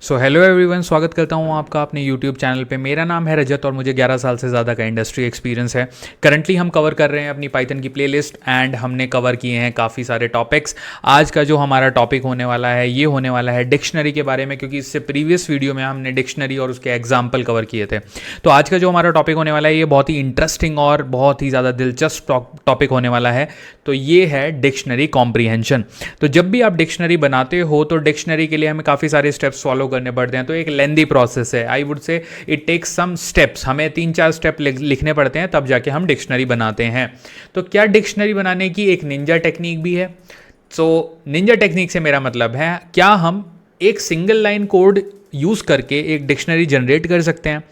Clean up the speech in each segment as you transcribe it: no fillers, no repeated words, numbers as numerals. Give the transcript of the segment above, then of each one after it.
So hello everyone, स्वागत करता हूँ आपका अपने यूट्यूब चैनल पे। मेरा नाम है रजत और मुझे 11 साल से ज़्यादा का इंडस्ट्री एक्सपीरियंस है। करंटली हम कवर कर रहे हैं अपनी पाइथन की प्लेलिस्ट एंड हमने कवर किए हैं काफ़ी सारे टॉपिक्स। आज का जो हमारा टॉपिक होने वाला है ये होने वाला है डिक्शनरी के बारे में, क्योंकि इससे प्रीवियस वीडियो में हमने डिक्शनरी और उसके एग्जाम्पल कवर किए थे। तो आज का जो हमारा टॉपिक होने वाला है ये बहुत ही इंटरेस्टिंग और बहुत ही ज़्यादा दिलचस्प टॉपिक होने वाला है। तो ये है डिक्शनरी कॉम्प्रीहेंशन। तो जब भी आप डिक्शनरी बनाते हो तो डिक्शनरी के लिए हमें काफ़ी सारे स्टेप्स फॉलो करने पड़ते हैं। तो एक लेंदी प्रोसेस है, I would say it takes some steps. हमें 3-4 स्टेप लिखने पड़ते हैं तब जाके हम डिक्शनरी बनाते हैं। तो क्या डिक्शनरी बनाने की एक निंजा टेक्निक भी है? सो निंजा टेक्निक से मेरा मतलब है, क्या हम एक सिंगल लाइन कोड यूज़ करके एक डिक्शनरी जनरेट कर सकते हैं?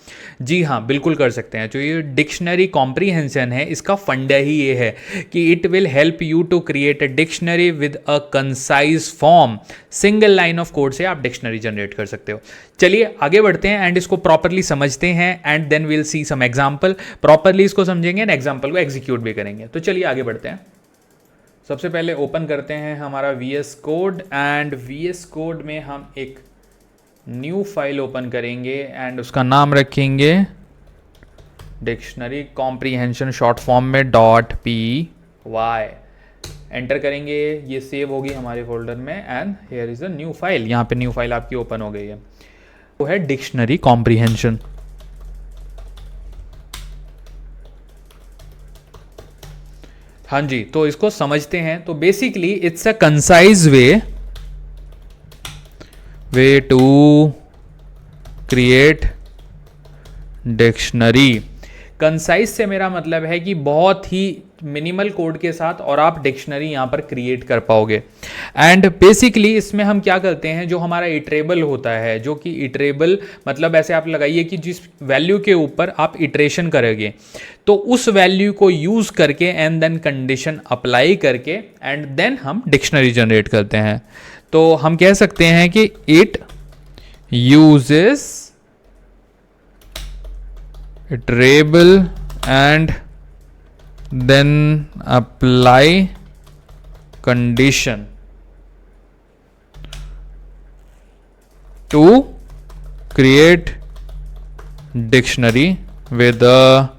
जी हाँ, बिल्कुल कर सकते हैं। जो ये डिक्शनरी कॉम्प्रीहेंशन है इसका फंडा ही ये है कि it will help you to create a dictionary with a concise form. Single line of code से आप डिक्शनरी जनरेट कर सकते हो। चलिए आगे बढ़ते हैं एंड इसको प्रॉपरली समझते हैं and then will see some example. Properly इसको समझेंगे एंड एग्जाम्पल को एग्जीक्यूट भी करेंगे। तो चलिए आगे बढ़ते हैं। सबसे पहले ओपन करते हैं हमारा VS code and VS code में हम एक न्यू फाइल ओपन करेंगे एंड उसका नाम रखेंगे डिक्शनरी कॉम्प्रीहेंशन शॉर्ट फॉर्म में .py। एंटर करेंगे, ये सेव होगी हमारे फोल्डर में and here is a new file. यहाँ पे न्यू फाइल आपकी ओपन हो गई है, वो है डिक्शनरी कॉम्प्रीहेंशन। हाँ जी, तो इसको समझते हैं। तो basically it's a concise way to create dictionary. Concise से मेरा मतलब है कि बहुत ही मिनिमल कोड के साथ और आप डिक्शनरी यहां पर क्रिएट कर पाओगे। एंड बेसिकली इसमें हम क्या करते हैं, जो हमारा इटरेबल होता है, जो कि इटरेबल मतलब ऐसे आप लगाइए कि जिस वैल्यू के ऊपर आप इटरेशन करोगे तो उस वैल्यू को यूज करके एंड देन कंडीशन अप्लाई करके एंड देन हम डिक्शनरी जनरेट करते हैं। तो हम कह सकते हैं कि it uses iterable and then apply condition to create dictionary with a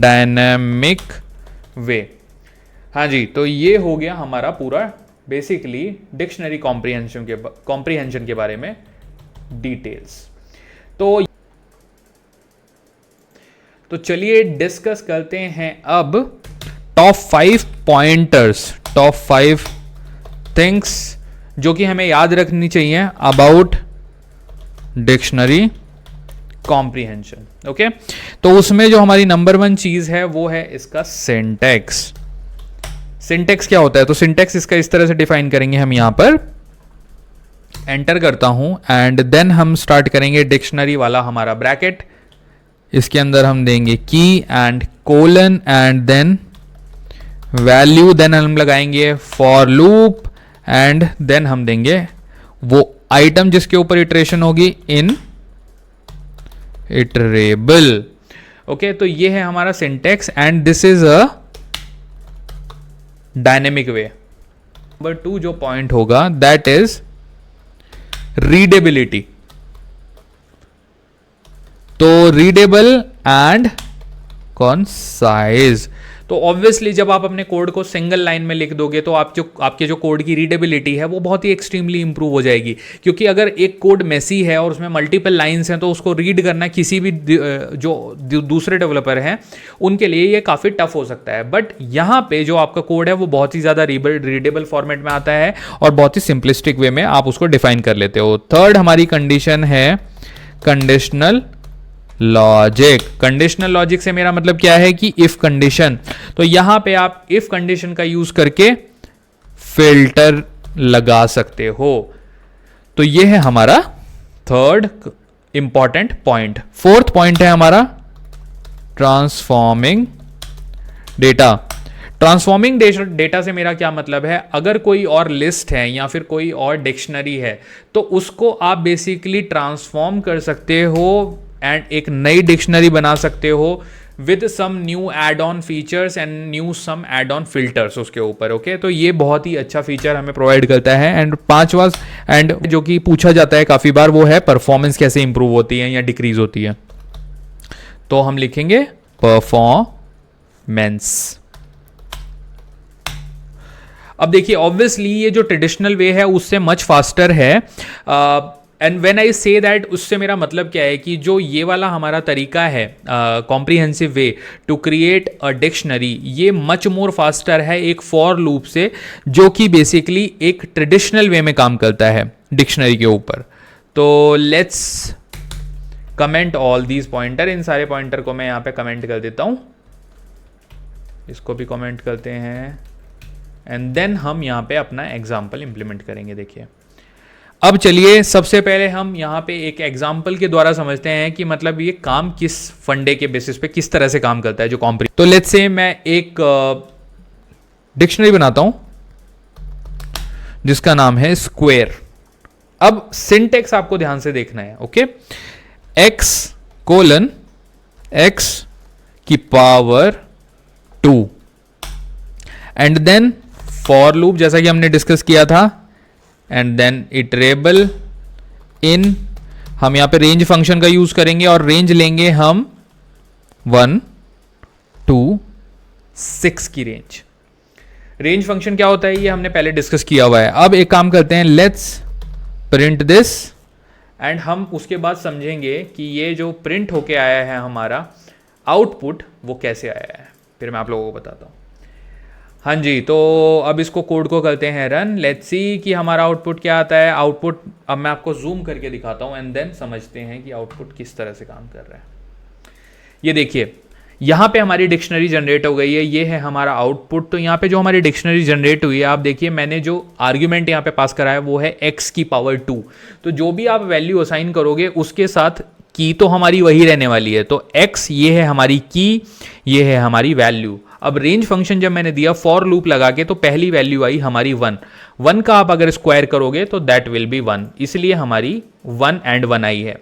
dynamic way। हाँ जी, तो ये हो गया हमारा पूरा बेसिकली डिक्शनरी कॉम्प्रीहेंशन के बारे में डिटेल्स। तो चलिए डिस्कस करते हैं अब टॉप 5 पॉइंटर्स, टॉप 5 थिंग्स जो कि हमें याद रखनी चाहिए अबाउट डिक्शनरी कॉम्प्रीहेंशन। ओके, तो उसमें जो हमारी नंबर 1 चीज है वो है इसका सिंटैक्स। सिंटैक्स क्या होता है? तो सिंटैक्स इसका इस तरह से डिफाइन करेंगे। हम यहां पर एंटर करता हूं एंड देन हम स्टार्ट करेंगे डिक्शनरी वाला हमारा ब्रैकेट। इसके अंदर हम देंगे key and colon and then value, then हम लगाएंगे फॉर लूप एंड देन हम देंगे वो आइटम जिसके ऊपर इटरेशन होगी इन इटरेबल। ओके, तो ये है हमारा syntax and this is a dynamic way. Number 2 जो पॉइंट होगा दैट इज रीडेबिलिटी। तो रीडेबल एंड कंसाइज। तो ऑब्वियसली जब आप अपने कोड को सिंगल लाइन में लिख दोगे तो आपके जो कोड की रीडेबिलिटी है वो बहुत ही एक्सट्रीमली इंप्रूव हो जाएगी। क्योंकि अगर एक कोड मेसी है और उसमें मल्टीपल लाइंस हैं तो उसको रीड करना किसी भी जो दूसरे डेवलपर हैं उनके लिए ये काफ़ी टफ हो सकता है। बट यहाँ पे जो आपका कोड है वो बहुत ही ज़्यादा रीडेबल फॉर्मेट में आता है और बहुत ही सिंपलिस्टिक वे में आप उसको डिफाइन कर लेते हो। थर्ड हमारी कंडीशन है कंडीशनल लॉजिक। कंडीशनल लॉजिक से मेरा मतलब क्या है कि इफ कंडीशन। तो यहां पे आप इफ कंडीशन का यूज करके फिल्टर लगा सकते हो। तो ये है हमारा third important point. Fourth point है हमारा ट्रांसफॉर्मिंग डेटा। ट्रांसफॉर्मिंग डेटा से मेरा क्या मतलब है, अगर कोई और लिस्ट है या फिर कोई और डिक्शनरी है तो उसको आप बेसिकली ट्रांसफॉर्म कर सकते हो एंड एक नई डिक्शनरी बना सकते हो with some new add on features and new some add on filters उसके ऊपर। ओके, तो ये बहुत ही अच्छा फीचर हमें प्रोवाइड करता है। एंड पांचवा एंड जो कि पूछा जाता है काफ़ी बार, वो है परफॉर्मेंस कैसे इंप्रूव होती है या डिक्रीज होती है। तो हम लिखेंगे परफॉर्मेंस। अब देखिए ऑब्वियसली ये जो ट्रेडिशनल वे है उससे मच फास्टर है। And when I say that, उससे मेरा मतलब क्या है कि जो ये वाला हमारा तरीका है comprehensive way to create a dictionary, ये मच मोर फास्टर है एक फॉर लूप से, जो कि बेसिकली एक ट्रेडिशनल वे में काम करता है डिक्शनरी के ऊपर। तो let's comment all these pointer. इन सारे पॉइंटर को मैं यहाँ पे कमेंट कर देता हूँ, इसको भी कमेंट करते हैं एंड देन हम यहाँ पे अपना एग्जाम्पल इंप्लीमेंट करेंगे। देखिए अब चलिए सबसे पहले हम यहाँ पे एक एग्जाम्पल के द्वारा समझते हैं कि मतलब ये काम किस फंडे के बेसिस पे किस तरह से काम करता है जो कॉम्प्री। तो लेट्स से मैं एक डिक्शनरी बनाता हूं जिसका नाम है स्क्वायर। अब सिंटेक्स आपको ध्यान से देखना है। ओके, x कोलन x की power 2 and then for loop जैसा कि हमने डिस्कस किया था, एंड देन इटरेबल इन, हम यहां पे रेंज फंक्शन का यूज करेंगे और रेंज लेंगे हम 1 2 6 की रेंज। रेंज फंक्शन क्या होता है ये हमने पहले डिस्कस किया हुआ है। अब एक काम करते हैं, लेट्स प्रिंट दिस एंड हम उसके बाद समझेंगे कि ये जो प्रिंट होके आया है हमारा आउटपुट वो कैसे आया है, फिर मैं आप लोगों को बताता हूं। हाँ जी, तो अब इसको कोड को करते हैं रन। लेट्स सी कि हमारा आउटपुट क्या आता है। आउटपुट अब मैं आपको जूम करके दिखाता हूँ एंड देन समझते हैं कि आउटपुट किस तरह से काम कर रहा है। ये देखिए यहाँ पे हमारी डिक्शनरी जनरेट हो गई है, ये है हमारा आउटपुट। तो यहाँ पे जो हमारी डिक्शनरी जनरेट हुई है, आप देखिए मैंने जो आर्ग्यूमेंट यहाँ पे पास करा है वो है x की पावर 2। तो जो भी आप वैल्यू असाइन करोगे उसके साथ की तो हमारी वही रहने वाली है। तो x ये है हमारी की, ये है हमारी वैल्यू। अब रेंज फंक्शन जब मैंने दिया फॉर लूप लगा के, तो पहली वैल्यू आई हमारी 1 का आप अगर स्क्वायर करोगे तो दैट विल बी 1, इसलिए हमारी 1 एंड 1 आई है।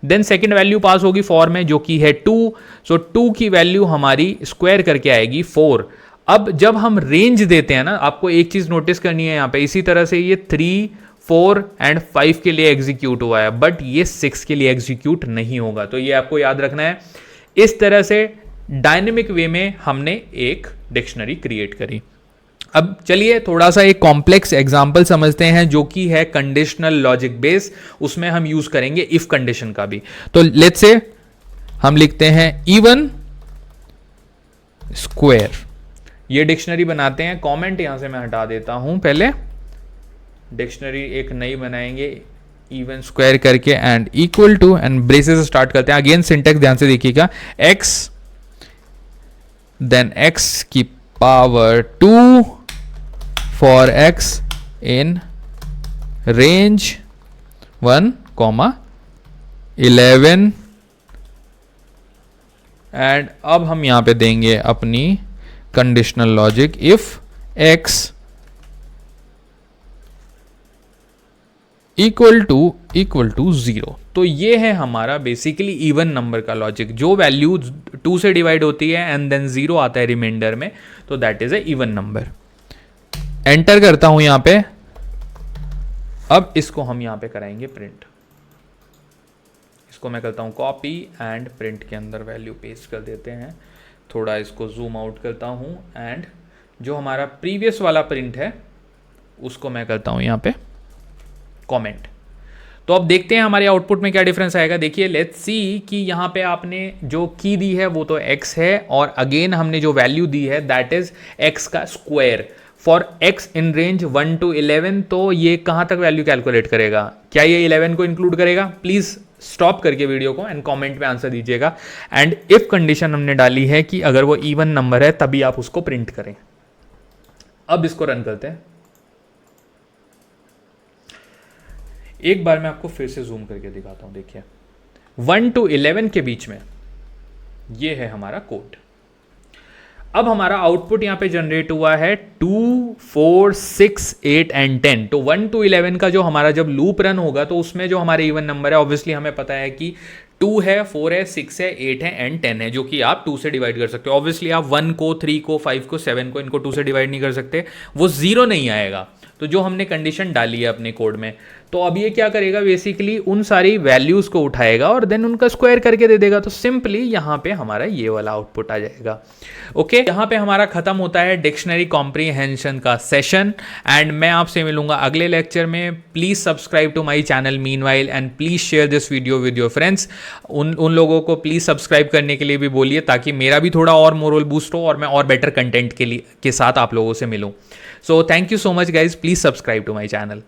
देन सेकेंड वैल्यू पास होगी फॉर में जो कि है 2, सो 2 की वैल्यू हमारी स्क्वायर करके आएगी 4। अब जब हम रेंज देते हैं ना, आपको एक चीज नोटिस करनी है यहाँ पे, इसी तरह से ये 3 4 एंड 5 के लिए एग्जीक्यूट हुआ है, बट ये 6 के लिए एग्जीक्यूट नहीं होगा। तो ये आपको याद रखना है। इस तरह से डायनेमिक वे में हमने एक डिक्शनरी क्रिएट करी। अब चलिए थोड़ा सा एक कॉम्प्लेक्स एग्जांपल समझते हैं जो कि है कंडीशनल लॉजिक बेस। उसमें हम यूज करेंगे इफ कंडीशन का भी। तो लेट्स से हम लिखते हैं इवन स्क्वायर, ये डिक्शनरी बनाते हैं। कमेंट यहां से मैं हटा देता हूं, पहले डिक्शनरी एक नई बनाएंगे इवन स्क्वायर करके and equal to and braces start करते हैं। अगेन सिंटेक्स ध्यान से देखिएगा, x देन x की power 2 for x in range 1, 11 and अब हम यहां पे देंगे अपनी conditional logic if x equal to 0। तो ये है हमारा बेसिकली इवन नंबर का लॉजिक, जो वैल्यू 2 से डिवाइड होती है एंड देन 0 आता है रिमाइंडर में, तो that is a even number. Enter करता हूं यहां पे। अब इसको हम यहां पे कराएंगे प्रिंट। इसको मैं करता हूं कॉपी एंड प्रिंट के अंदर वैल्यू पेस्ट कर देते हैं। थोड़ा इसको जूम आउट करता हूं एंड जो हमारा प्रीवियस वाला प्रिंट है उसको मैं करता हूं यहां पे कमेंट। तो अब देखते हैं हमारे आउटपुट में क्या डिफरेंस आएगा। देखिए लेट्स सी कि यहाँ पे आपने जो की दी है वो तो x है, और अगेन हमने जो वैल्यू दी है दैट इज x का square for x in range 1 to 11। तो ये कहाँ तक वैल्यू कैलकुलेट करेगा? क्या ये 11 को इंक्लूड करेगा? प्लीज स्टॉप करके वीडियो को एंड कमेंट में आंसर दीजिएगा। एंड इफ कंडीशन हमने डाली है कि अगर वो इवन नंबर है तभी आप उसको प्रिंट करें। अब इसको रन करते हैं। एक बार मैं आपको फिर से जूम करके दिखाता हूं। देखिए 1 to 11 के बीच में ये है हमारा कोड। अब हमारा आउटपुट यहां पे जनरेट हुआ है 2 4 6 8 एंड 10। तो 1 to 11 का जो हमारा जब लूप रन होगा तो उसमें जो हमारे इवन नंबर है, ऑब्वियसली हमें पता है कि 2 है, 4 है, 6 है, 8 है एंड 10 है, जो कि आप 2 से डिवाइड कर सकते हो। ऑब्वियसली आप 1 को, 3 को, 5 को, 7 को, इनको 2 से डिवाइड नहीं कर सकते, वो 0 नहीं आएगा। तो जो हमने कंडीशन डाली है अपने कोड में, तो अब ये क्या करेगा, बेसिकली उन सारी वैल्यूज़ को उठाएगा और देन उनका स्क्वायर करके दे देगा। तो सिंपली यहाँ पे हमारा ये वाला आउटपुट आ जाएगा। ओके, यहाँ पे हमारा खत्म होता है डिक्शनरी कॉम्प्रीहेंशन का सेशन एंड मैं आपसे मिलूंगा अगले लेक्चर में। Please subscribe to my channel meanwhile and please share this video with your friends. उन लोगों को प्लीज़ सब्सक्राइब करने के लिए भी बोलिए, ताकि मेरा भी थोड़ा और मोरल बूस्ट हो और मैं और बेटर कंटेंट के साथ आप लोगों से मिलूँ। So thank you so much guys, please subscribe to my channel.